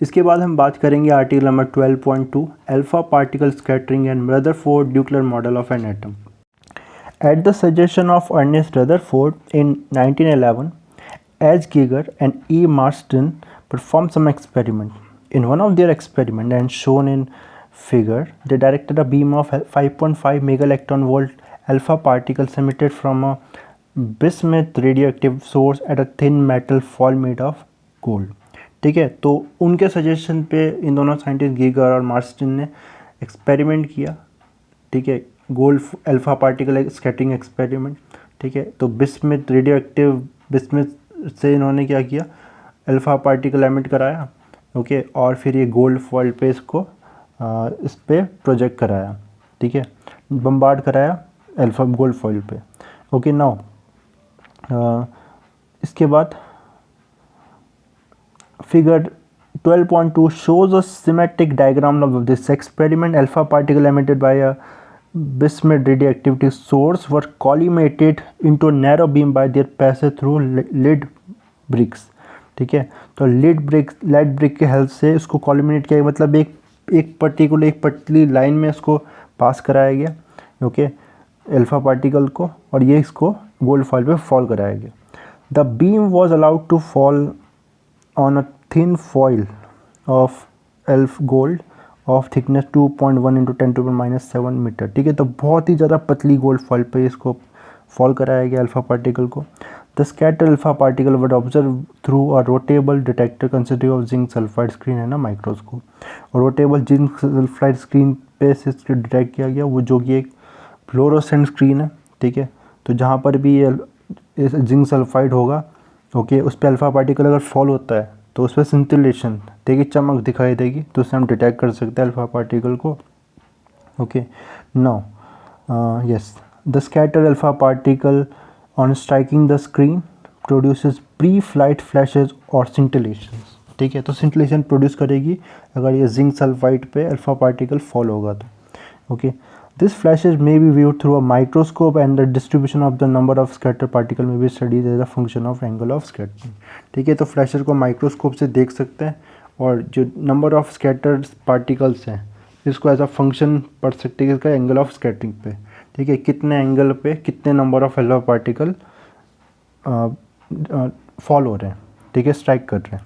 इसके बाद हम बात करेंगे article number 12.2 alpha particle scattering and Rutherford nuclear model of an atom. At the suggestion of Ernest Rutherford in 1911, H. Giger and E. Marsden performed some experiment. In one of their experiments, and shown in figure, they directed a beam of 5.5 megaelectron volt alpha particles emitted from a bismuth radioactive source at a thin metal foil made of gold. ठीक है, तो उनके suggestion पे इन दोनों scientist Geiger और Marston ने experiment किया। ठीक है, gold alpha particle scattering experiment. ठीक है, तो बिस्मिथ रेडियो एक्टिव बिस्मिथ से इन्होंने क्या किया, अल्फा पार्टिकल एमिट कराया। ओके, और फिर ये गोल्ड फॉइल पे इसको इस पे प्रोजेक्ट कराया। ठीक है, बम्बार्ड कराया अल्फा गोल्ड फॉइल पे। ओके, नाउ इसके बाद figure 12.2 shows a schematic diagram of this experiment. Alpha particle emitted by a bismuth radioactivity source were collimated into a narrow beam by their passage through lead bricks. ठीक है, तो lead brick के help से इसको कॉलिमिनेट किया, मतलब एक पतली लाइन में इसको पास कराया गया। ओके, अल्फा पार्टिकल को, और ये इसको गोल्ड फॉइल पे फॉल कराया गया। The beam was allowed to fall on a thin foil of gold of thickness 2.1 into 10⁻⁷ metre. ठीक है, तो बहुत ही ज़्यादा पतली गोल्ड फॉइल पे इसको फॉल कराया गया अल्फा पार्टिकल को। The scatter alpha particle were observe through a rotatable detector consisting of zinc sulphide screen है ना, माइक्रोस्कोप। और रोटेबल जिंक सल्फाइड स्क्रीन पे से डिटेक्ट किया गया, वो जो कि एक फ्लोरोसेंट स्क्रीन है। ठीक है, तो जहाँ पर भी ये जिंक सल्फाइड होगा, ओके, उस पर अल्फा पार्टिकल अगर फॉल होता है तो उस पर सिंटिलेशन, ठीक है, चमक दिखाई देगी, तो उससे हम डिटेक्ट कर सकते हैं अल्फा पार्टिकल को। Okay, now yes, the scatter alpha particle on striking the screen produces pre flight flashes और सिंटिलेशंस। ठीक है, तो सिंटिलेशन प्रोड्यूस करेगी अगर ये जिंक सल्फाइड पे अल्फा पार्टिकल फॉल होगा तो। Okay, These flashes may be viewed through a microscope and the distribution of the number of scatter particle may be studied as a function of angle of scattering। ठीक है, तो flasher को microscope से देख सकते हैं और जो नंबर ऑफ स्कैटर्ड पार्टिकल्स हैं इसको एज अ फंक्शन पढ़ सकते हैं इसका एंगल ऑफ स्कैटरिंग पे। ठीक है, कितने एंगल पे कितने number of alpha particle fall हो रहे हैं, ठीक है, स्ट्राइक कर रहे हैं।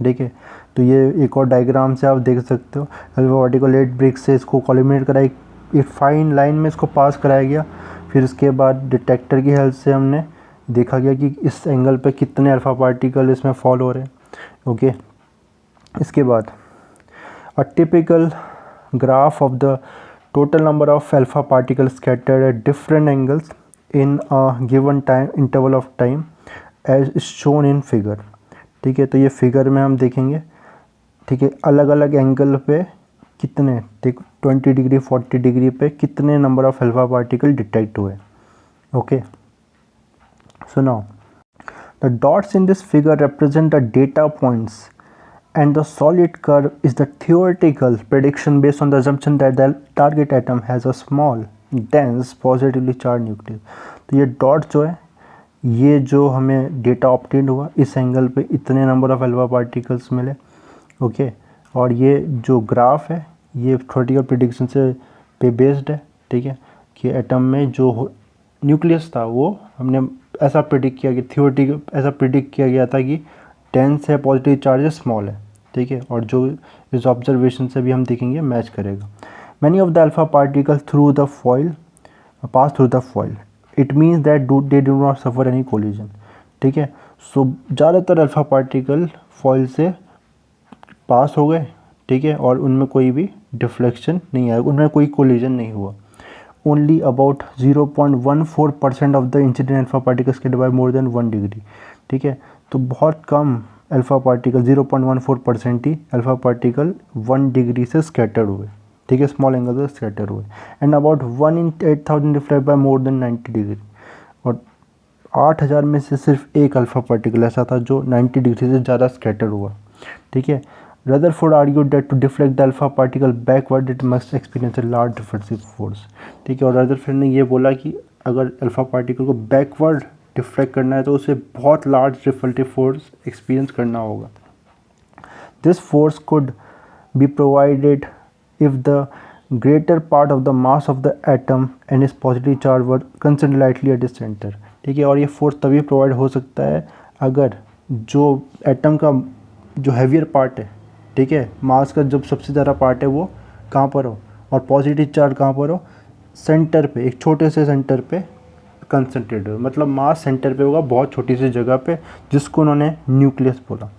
ठीक है, तो ये एक और डायग्राम से आप देख सकते हो, अल्फा पार्टिकल 8 ब्रिक से इसको कॉलिमिनेट कराई, एक फाइन लाइन में इसको पास कराया गया। फिर उसके बाद डिटेक्टर की हेल्प से हमने देखा गया कि इस एंगल पे कितने अल्फा पार्टिकल इसमें फॉल हो रहे हैं। ओके, इसके बाद a typical graph of the total number of alpha particle scattered at different angles in a given time interval of time as shown in figure. ठीक है, तो ये फिगर में हम देखेंगे। ठीक है, अलग अलग एंगल पे कितने, ठीक 20 डिग्री 40 डिग्री पे कितने number of alpha particle detect हुए। Okay, so now the dots in this figure represent the data points and the solid curve is the theoretical prediction based on the assumption that the target atom has a small dense positively charge nucleus. तो ये dot जो है, ये जो हमें data obtain हुआ, इस angle पे इतने नंबर ऑफ अल्फा पार्टिकल्स मिले। ओके, और ये जो ग्राफ है ये थ्योरेटिकल प्रेडिक्शन से पे बेस्ड है। ठीक है, कि एटम में जो न्यूक्लियस था वो हमने ऐसा प्रेडिक्ट किया कि थ्योरेटिकल ऐसा प्रेडिक्ट किया गया था कि डेंस है, पॉजिटिव चार्ज है, स्मॉल है। ठीक है, और जो इस ऑब्जर्वेशन से भी हम देखेंगे मैच करेगा। Many of the alpha particle through the foil pass through the foil, it means that they do not suffer any collision. ठीक है, सो ज़्यादातर अल्फा पार्टिकल फॉइल से पास हो गए। ठीक है, और उनमें कोई भी डिफ्लेक्शन नहीं आया, उनमें कोई कोलिजन नहीं हुआ। Only about 0.14% of the incident alpha particle scattered by more than 1 degree. ठीक है, तो बहुत कम अल्फा पार्टिकल 0.14% ही अल्फा पार्टिकल 1 डिग्री से स्कैटर्ड हुए। ठीक है, स्मॉल एंगल से स्कैटर हुए। And about 1 in 8,000 reflect by more than 90 degree. और 8,000 में से सिर्फ एक अल्फा पार्टिकल ऐसा था जो 90 डिग्री से ज़्यादा स्कैटर हुआ। ठीक है, Rutherford argued that to deflect the alpha particle backward it must experience a large repulsive force। ठीक है, और रदरफोर्ड ने ये बोला कि अगर अल्फा पार्टिकल को बैकवर्ड डिफ्लेक्ट करना है तो उसे बहुत लार्ज रिपल्टिव फोर्स एक्सपीरियंस करना होगा। This force could be provided if the greater part of the mass of the atom and its positive charge were concentrated lightly at its center. ठीक है, और ये फोर्स तभी प्रोवाइड हो सकता है अगर जो एटम का जो हैवियर पार्ट है, ठीक है, मास का जब सबसे ज़्यादा पार्ट है वो कहाँ पर हो और पॉजिटिव चार्ज कहाँ पर हो, सेंटर पे, एक छोटे से सेंटर पे कंसनट्रेट हो, मतलब मास सेंटर पे होगा बहुत छोटी सी जगह पे, जिसको उन्होंने न्यूक्लियस बोला.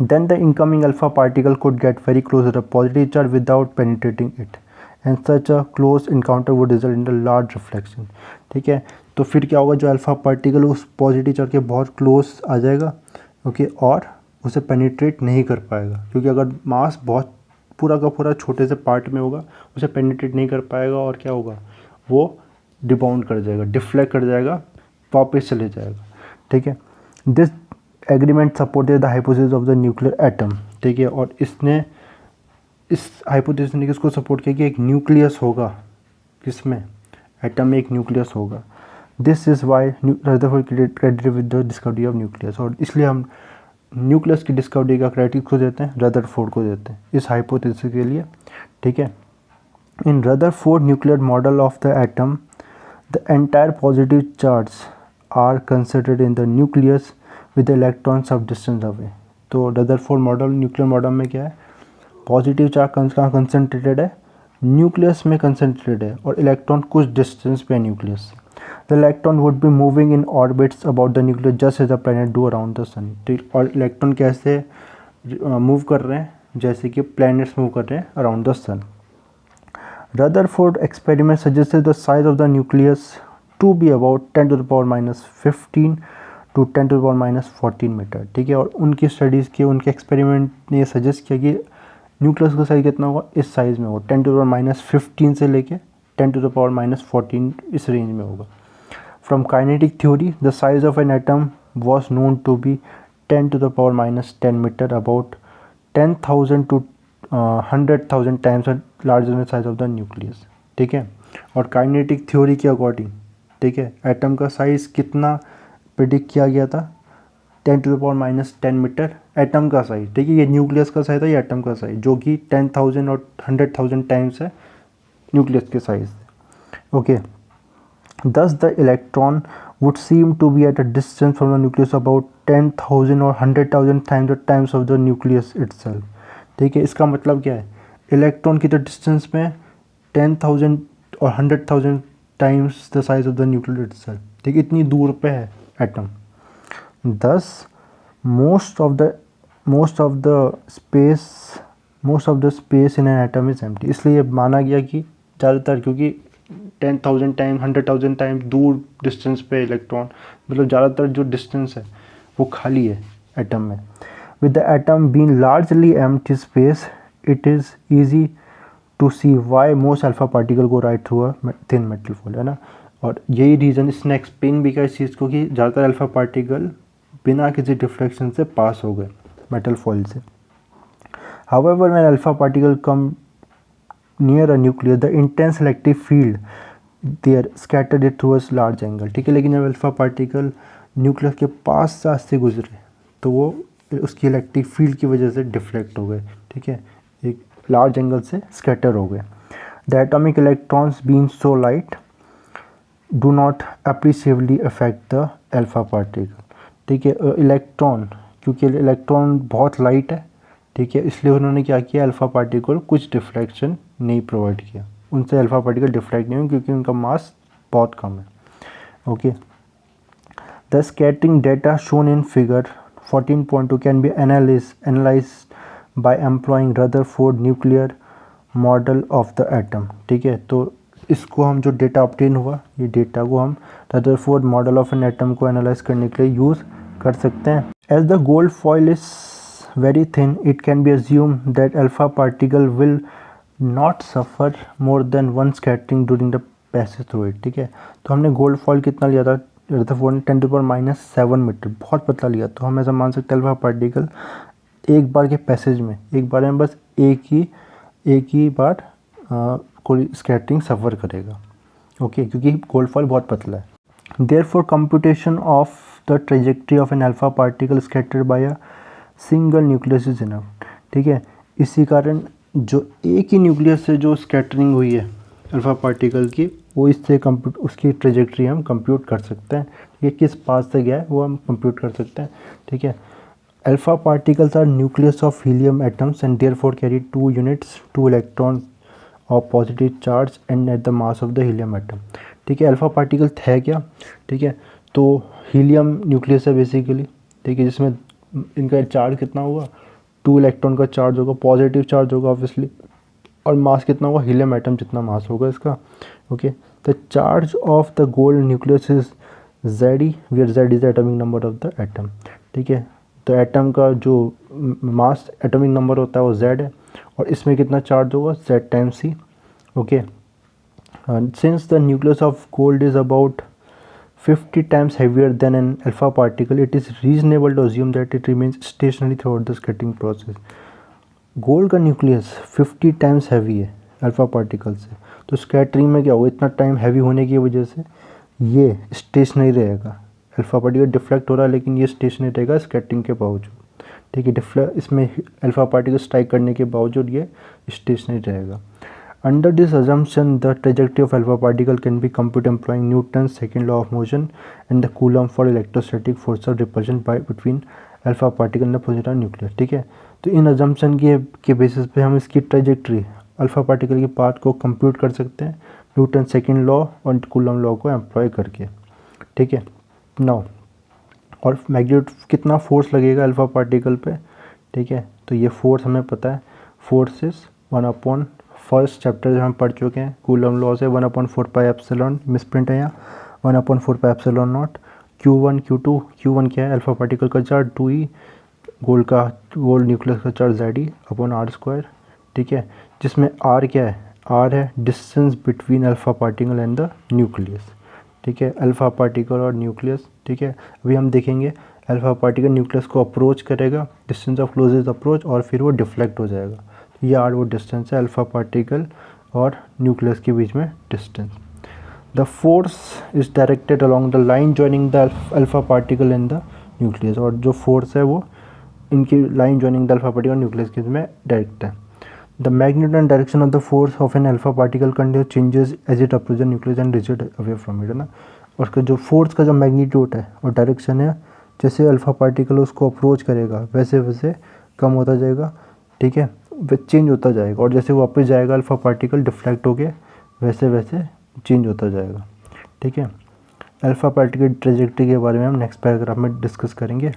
Then the incoming alpha particle could get very close to the positive charge without penetrating it, and such a close encounter would result in a large reflection. ठीक है, तो फिर क्या होगा, जो अल्फा पार्टिकल उस पॉजिटिव चार्ज के बहुत क्लोज आ जाएगा, ओके, और उसे पेनिट्रेट नहीं कर पाएगा, क्योंकि अगर मास बहुत पूरा का पूरा छोटे से पार्ट में होगा उसे पेनिट्रेट नहीं कर पाएगा, और क्या होगा, वो डिबाउंड कर जाएगा, डिफ्लेक्ट कर जाएगा, वापस चले जाएगा. ठीक है, this agreement supported the hypothesis of the nuclear atom. ठीक है, और इसने इस हाइपोथेसिस ने किसको सपोर्ट किया कि एक न्यूक्लियस होगा, किसमें, एटम में एक न्यूक्लियस होगा. This is why Rutherford credited with the discovery of nucleus, और इसलिए हम न्यूक्लियस की डिस्कवरी का क्रेडिट को देते हैं, रदरफोर्ड को देते हैं इस हाइपोथेसिस के लिए. ठीक है, in Rutherford nuclear model of the atom the entire positive charge are considered in the nucleus with electron some distance away. तो रदरफोर्ड मॉडल न्यूक्लियर मॉडल में क्या है, पॉजिटिव चार्ज कहाँ कंसनट्रेटेड है, न्यूक्लियस में कंसनट्रेटेड है, और इलेक्ट्रॉन कुछ डिस्टेंस पे है nucleus. The electron would be moving in orbits about the nucleus just as the planet do around the sun. और इलेक्ट्रॉन कैसे मूव कर रहे हैं, जैसे कि प्लैनेट्स मूव कर रहे हैं around the sun. Rutherford experiment suggested the size of the nucleus to be about 10⁻⁻15 to 10⁻⁻14 metre. ठीक है, और उनकी स्टडीज़ के, उनके एक्सपेरिमेंट ने ये सजेस्ट किया कि न्यूक्लियस का साइज़ कितना होगा, इस साइज़ में होगा, 10⁻⁻15 से लेके 10⁻⁻14 इस रेंज में होगा. From kinetic theory the size of an atom was known to be 10⁻⁻10 metre, about 10,000 to 100,000 times larger than size of the nucleus. ठीक है, और काइनेटिक थ्योरी के अकॉर्डिंग, ठीक है, एटम का साइज़ कितना प्रिडिक्ट किया गया था, 10⁻⁻10 मीटर एटम का साइज. ठीक है, ये न्यूक्लियस का साइज है, ये एटम का साइज, जो कि 10,000 और 100,000 टाइम्स है न्यूक्लियस के size. Okay, thus the electron would seem to be at a distance from the nucleus about 10,000 और 100,000 times of the nucleus itself. ठीक है, इसका मतलब क्या है, इलेक्ट्रॉन की तो डिस्टेंस में 10,000 और 100,000 times the size of the nucleus itself. ठीक है, इतनी दूर पे है atom. Thus, most of the space in an atom is empty. इसलिए माना गया कि ज़्यादातर, क्योंकि 10,000 टाइम 100,000 टाइम दूर डिस्टेंस पे इलेक्ट्रॉन, मतलब ज़्यादातर जो डिस्टेंस है वो खाली है एटम में. With the atom being largely empty space, it is easy to see why most alpha particle go right through a thin metal foil, है ना. और यही रीज़न इसने एक्सप्लेन भी किया इस चीज़ को कि ज़्यादातर अल्फ़ा पार्टिकल बिना किसी डिफ्लेक्शन से पास हो गए मेटल फॉइल से. However when alpha particle come near a nucleus the intense electric field there scattered it through a large angle. ठीक है, लेकिन जब अल्फ़ा पार्टिकल न्यूक्लियस के पास से गुजरे तो वो उसकी इलेक्ट्रिक फील्ड की वजह से डिफ्लेक्ट हो गए. ठीक है, एक लार्ज एंगल से स्कैटर हो गए. The atomic electrons being so light do not appreciably affect the alpha particle. ठीक है, इलेक्ट्रॉन, क्योंकि इलेक्ट्रॉन बहुत लाइट है, ठीक है, इसलिए उन्होंने क्या किया, अल्फ़ा पार्टिकल कुछ डिफ्लेक्शन नहीं प्रोवाइड किया, उनसे अल्फ़ा पार्टिकल डिफ्लेक्ट नहीं हुए क्योंकि उनका मास बहुत कम है. Okay, the scattering data shown in figure 14.2 can be analysed by employing Rutherford nuclear model of the atom. ठीक है, तो इसको हम जो डेटा ऑब्टेन हुआ, ये डेटा को हम Rutherford model of an atom को एनालाइज करने के लिए यूज़ कर सकते हैं. As the gold foil is very thin, it can be assume that alpha particle will not suffer more than one scattering during the passage through it. ठीक है, तो हमने गोल्ड फॉइल कितना लिया था, रदरफोर्ड ने 10⁻⁷ मीटर, बहुत पतला लिया. तो हम ऐसा मान सकते हैं अल्फा पार्टिकल एक बार के पैसेज में, एक बार में बस एक ही बार कोई स्कैटरिंग सफ़र करेगा. ओके, क्योंकि गोल्ड फॉइल बहुत पतला है. Therefore computation of the trajectory of an alpha particle scattered by a single nucleus is enough, ठीक है। इसी कारण जो एक ही न्यूक्लियस से जो स्कैटरिंग हुई है अल्फ़ा पार्टिकल की, वो इससे कंप्यूट उसकी ट्रेजेक्ट्री हम कंप्यूट कर सकते हैं, ये किस पास से गया है वो हम कंप्यूट कर सकते हैं, ठीक है। Alpha particles are nucleus of helium atoms and therefore carry 2 units 2 electron of positive charge and at the mass of the helium atom, ठीक है। अल्फ़ा पार्टिकल है क्या, ठीक है, तो हीलियम न्यूक्लियस है बेसिकली, ठीक है, जिसमें इनका चार्ज कितना होगा, 2 इलेक्ट्रॉन का चार्ज होगा, पॉजिटिव चार्ज होगा ऑब्वियसली, और मास कितना होगा, हीलियम एटम जितना मास होगा इसका, okay. The charge of the gold nucleus is Zd, where Z is the atomic number of the atom, ठीक है। तो एटम का जो मास एटॉमिक नंबर होता है वो Z है, और इसमें कितना चार्ज होगा, Z times C, okay. Since the nucleus of gold is about 50 times heavier than an alpha particle, it is reasonable to assume that it remains stationary throughout the scattering process. Gold का nucleus 50 times heavy है alpha particle से, तो scattering में क्या होगा, इतना time heavy होने की वजह से ये स्टेशनरी रहेगा। अल्फ़ा पार्टिकल डिफ्लेक्ट हो रहा है लेकिन ये स्टेशनरी रहेगा स्कैटरिंग के बावजूद, ठीक है। इसमें अल्फ़ा पार्टिकल स्ट्राइक करने के बावजूद ये स्टेशनरी रहेगा। Under this assumption, the trajectory of alpha particle can be computed employing Newton's second law of motion and the Coulomb for electrostatic force of repulsion between alpha particle and the positive nucleus, ठीक है। तो इन assumption के basis पे हम इसकी trajectory alpha particle के path को compute कर सकते हैं न्यूटन सेकेंड लॉ और कूलम लॉ को एम्प्लॉय करके, ठीक है। नाउ और मैग्नीट्यूड कितना फोर्स लगेगा अल्फ़ा पार्टिकल पे, ठीक है, तो ये फोर्स हमें पता है, फोर्स इज 1/, फर्स्ट चैप्टर हम पढ़ चुके हैं कूलम लॉ से, 1/4 पाई एप्सिलॉन, मिसप्रिंट है यहाँ, 1/4 pi epsilon not, Q1 Q2, Q1 क्या है, अल्फ़ा पार्टिकल का चार्ज 2E, गोल्ड न्यूक्लियस का चार्ज Zd/r², ठीक है, जिसमें R क्या है, R है distance between alpha particle and the nucleus, ठीक है, अल्फ़ा पार्टिकल और न्यूक्लियस, ठीक है। अभी हम देखेंगे अल्फ़ा पार्टिकल न्यूक्लियस को अप्रोच करेगा, डिस्टेंस ऑफ क्लोजेस्ट अप्रोच, और फिर वो डिफ्लेक्ट हो जाएगा, ये आर वो डिस्टेंस है अल्फ़ा पार्टिकल और न्यूक्लियस के बीच में distance. The force is directed along the line joining the alpha particle and the nucleus, और जो फोर्स है वो इनकी line joining the alpha particle और न्यूक्लियस के बीच में डायरेक्ट है। The magnitude and direction of the force of an alpha particle continue changes as it approach the nucleus and reject away from it, है ना। और उसका जो फोर्स का जो मैग्नीट्यूड है और डायरेक्शन है, जैसे अल्फ़ा पार्टिकल उसको अप्रोच करेगा वैसे वैसे कम होता जाएगा, ठीक है, वे चेंज होता जाएगा, और जैसे वापस जाएगा अल्फ़ा पार्टिकल डिफ्लेक्ट हो गए वैसे वैसे चेंज होता जाएगा, ठीक है। अल्फ़ा पार्टिकल ट्रेजेक्ट्री के बारे में हम नेक्स्ट पैराग्राफ में डिस्कस करेंगे।